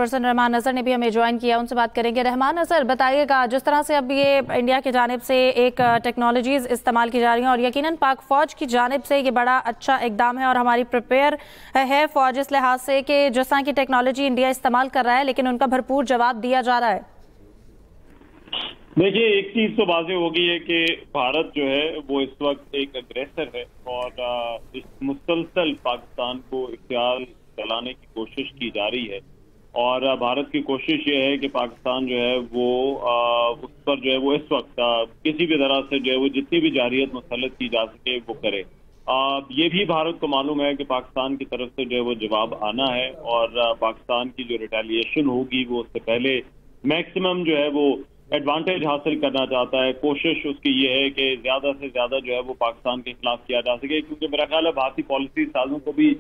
Person Rahman नज़र ने भी हमें ज्वाइन किया, उनसे बात करेंगे। रहमान नज़र, बताइएगा, जिस तरह से अब ये इंडिया की जानिब से एक टेक्नोलॉजीज़ इस्तेमाल की जा रही हैं और यकीनन पाक फ़ौज की जानिब से ये बड़ा अच्छा इकदाम है और हमारी प्रिपेयर है फ़ौज इस लिहाज से कि जिस तरह की टेक्नोलॉजी इंडिया इस्तेमाल कर रहा है लेकिन उनका भरपूर जवाब दिया जा रहा है। देखिए, एक चीज तो वाज़ेह हो गई है कि भारत जो है वो इस वक्त एक अग्रेसर है और इस मुसलसल पाकिस्तान को इख्तियार चलाने की कोशिश की जा रही है और भारत की कोशिश ये है कि पाकिस्तान जो है वो उस पर जो है वो इस वक्त किसी भी तरह से जो है वो जितनी भी जारियत मुसल्लत की जा सके वो करे। ये भी भारत को मालूम है कि पाकिस्तान की तरफ से जो है वो जवाब आना है और पाकिस्तान की जो रिटेलिएशन होगी वो उससे पहले मैक्सिमम जो है वो एडवांटेज हासिल करना चाहता है। कोशिश उसकी ये है कि ज्यादा से ज्यादा जो है वो पाकिस्तान के खिलाफ किया जा सके, क्योंकि मेरा ख्याल है भारतीय पॉलिसी साजों को भी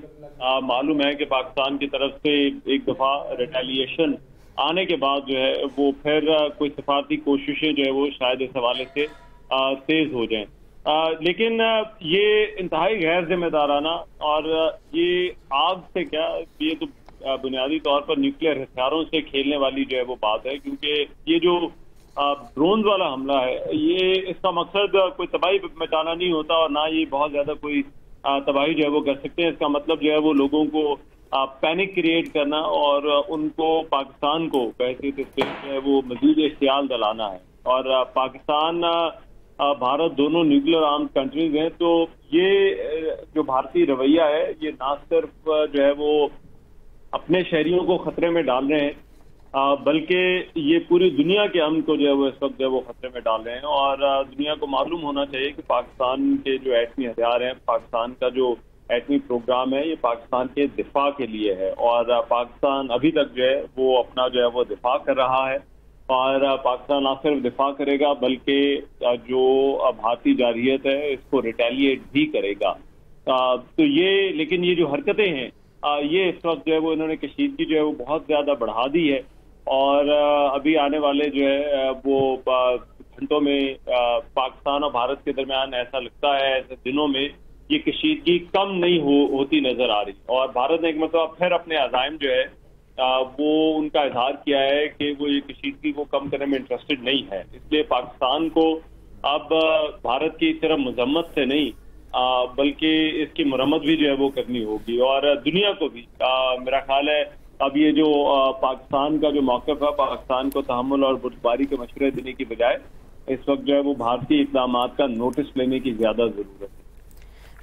मालूम है कि पाकिस्तान की तरफ से एक दफा रिटेलिएशन आने के बाद जो है वो फिर कोई सिफारती कोशिशें जो है वो शायद इस हवाले से तेज हो जाएं। लेकिन ये इंतहाई गैर जिम्मेदाराना और ये आग से क्या, ये तो बुनियादी तौर पर न्यूक्लियर हथियारों से खेलने वाली जो है वो बात है, क्योंकि ये जो ड्रोन वाला हमला है ये इसका मकसद कोई तबाही मचाना नहीं होता और ना ये बहुत ज्यादा कोई तबाही जो है वो कर सकते हैं। इसका मतलब जो है वो लोगों को पैनिक क्रिएट करना और उनको पाकिस्तान को पैसे जो है वो मजीद इश्तियाल दिलाना है। और पाकिस्तान भारत दोनों न्यूक्लियर आर्म कंट्रीज हैं, तो ये जो भारतीय रवैया है ये ना सिर्फ जो है वो अपने शहरियों को खतरे में डाल रहे हैं बल्कि ये पूरी दुनिया के अमन को जो है वो इस वक्त जो है वो खतरे में डाल रहे हैं। और दुनिया को मालूम होना चाहिए कि पाकिस्तान के जो एटमी हथियार हैं, पाकिस्तान का जो एटमी प्रोग्राम है, ये पाकिस्तान के दिफा के लिए है और पाकिस्तान अभी तक जो है वो अपना जो है वो दिफा कर रहा है। और पाकिस्तान ना सिर्फ दिफा करेगा बल्कि जो भारतीय जारहियत है इसको रिटेलिएट भी करेगा। तो ये, लेकिन ये जो हरकतें हैं ये इस वक्त जो है वो इन्होंने कशीदगी जो है वो बहुत ज्यादा बढ़ा दी है और अभी आने वाले जो है वो घंटों में पाकिस्तान और भारत के दरमियान ऐसा लगता है, ऐसे दिनों में ये कशीदगी कम नहीं होती नजर आ रही। और भारत ने एक मतलब फिर अपने अज़ाइम जो है वो उनका इजहार किया है कि वो ये कशीदगी को कम करने में इंटरेस्टेड नहीं है। इसलिए पाकिस्तान को अब भारत की तरफ मजम्मत से नहीं बल्कि इसकी मरम्मत भी जो है वो करनी होगी। और दुनिया को भी मेरा ख्याल है अब ये जो पाकिस्तान का जो मौक़िफ़ है, पाकिस्तान को तहम्मुल और बुर्दबारी के मशवरे देने की बजाय इस वक्त जो है वो भारतीय इक़दामात का नोटिस लेने की ज्यादा जरूरत है।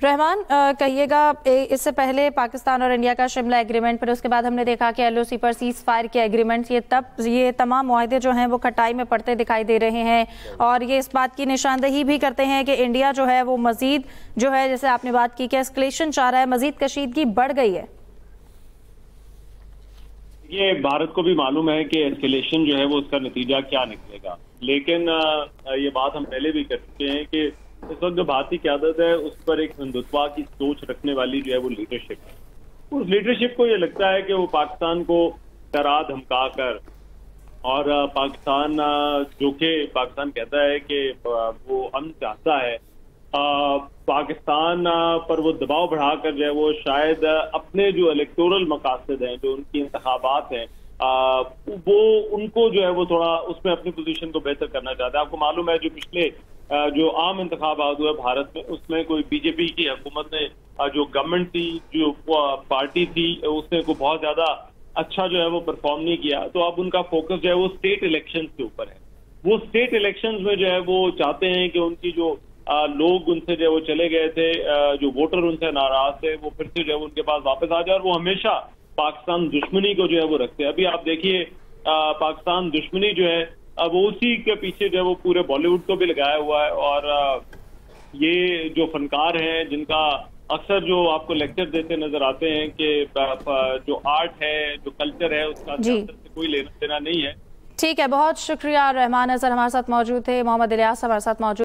रहमान, कहिएगा, इससे पहले पाकिस्तान और इंडिया का शिमला एग्रीमेंट, फिर उसके बाद हमने देखा कि LOC पर सीज फायर के एग्रीमेंट्स, ये तमाम मुआहदे जो हैं वो खटाई में पड़ते दिखाई दे रहे हैं और ये इस बात की निशानदही भी करते हैं कि इंडिया जो है वो मजीद जो है, जैसे आपने बात की कि एस्केलेशन चाह रहा है, मजीद कशीदगी बढ़ गई है। ये भारत को भी मालूम है कि एस्केलेशन जो है वो उसका नतीजा क्या निकलेगा, लेकिन ये बात हम पहले भी कर चुके हैं कि इस वक्त जो भारतीय क़यादत है उस पर एक हिंदुत्वा की सोच रखने वाली जो है वो लीडरशिप है। उस लीडरशिप को ये लगता है कि वो पाकिस्तान को डरा धमका कर और पाकिस्तान जो कि पाकिस्तान कहता है कि वो अमन चाहता है, पाकिस्तान पर वो दबाव बढ़ाकर जो है वो शायद अपने जो इलेक्टोरल मकासद हैं, जो उनकी इंतखाबात हैं, वो उनको जो है वो थोड़ा उसमें अपनी पोजीशन को बेहतर करना चाहता है। आपको मालूम है जो पिछले जो आम इंतखाबात हुए भारत में उसमें कोई बीजेपी की हुकूमत ने जो गवर्नमेंट थी, जो पार्टी थी, उसने को बहुत ज्यादा अच्छा जो है वो परफॉर्म नहीं किया। तो अब उनका फोकस जो है वो स्टेट इलेक्शंस के ऊपर है। वो स्टेट इलेक्शंस में जो है वो चाहते हैं कि उनकी जो लोग उनसे जो है वो चले गए थे, जो वोटर उनसे नाराज थे, वो फिर से जो है उनके पास वापस आ जाए। और वो हमेशा पाकिस्तान दुश्मनी को जो है वो रखते हैं। अभी आप देखिए पाकिस्तान दुश्मनी जो है वो उसी के पीछे जो है वो पूरे बॉलीवुड को भी लगाया हुआ है। और ये जो फनकार हैं जिनका अक्सर जो आपको लेक्चर देते नजर आते हैं कि जो आर्ट है, जो कल्चर है, उसका सियासत से कोई लेना देना नहीं है। ठीक है, बहुत शुक्रिया। रहमान नज़र हमारे साथ मौजूद थे, मोहम्मद इलियास हमारे साथ मौजूद।